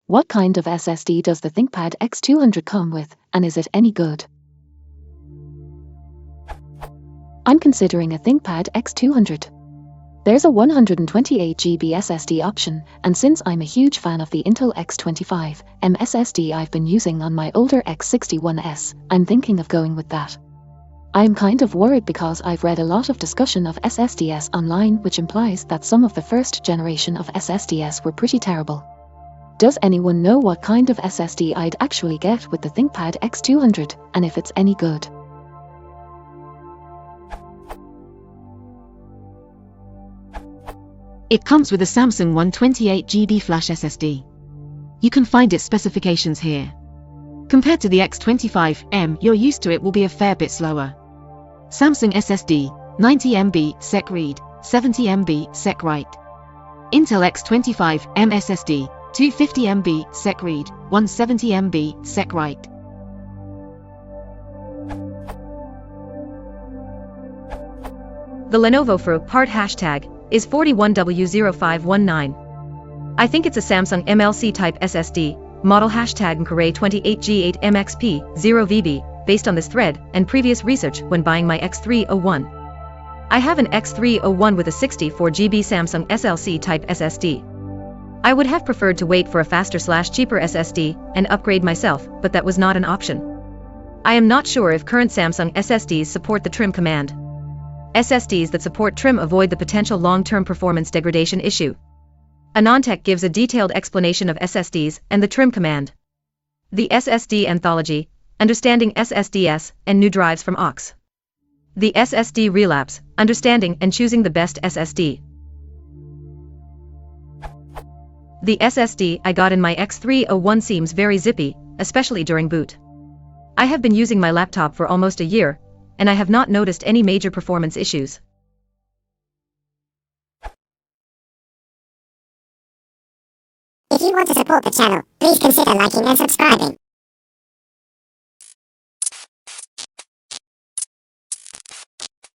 What kind of SSD does the ThinkPad X200 come with, and is it any good? I'm considering a ThinkPad X200. There's a 128GB SSD option, and since I'm a huge fan of the Intel X25M SSD I've been using on my older X61S, I'm thinking of going with that. I'm kind of worried because I've read a lot of discussion of SSDs online, which implies that some of the first generation of SSDs were pretty terrible. Does anyone know what kind of SSD I'd actually get with the ThinkPad X200, and if it's any good? It comes with a Samsung 128GB flash SSD. You can find its specifications here. Compared to the X25M, you're used to, it will be a fair bit slower. Samsung SSD, 90MB SEC read, 70MB SEC write. Intel X25M SSD, 250MB SEC read, 170MB SEC write. The Lenovo for part hashtag is 41W0519. I think it's a Samsung MLC type SSD, model hashtag Ncore28G8MXP0VB, based on this thread and previous research when buying my X301. I have an X301 with a 64GB Samsung SLC type SSD. I would have preferred to wait for a faster/cheaper SSD and upgrade myself, but that was not an option. I am not sure if current Samsung SSDs support the trim command. SSDs that support trim avoid the potential long-term performance degradation issue. AnonTech gives a detailed explanation of SSDs and the trim command. The SSD Anthology, Understanding SSDs and New Drives from aux. The SSD Relapse, Understanding and Choosing the Best SSD. The SSD I got in my X301 seems very zippy, especially during boot. I have been using my laptop for almost a year, and I have not noticed any major performance issues. If you want to support the channel, please consider liking and subscribing.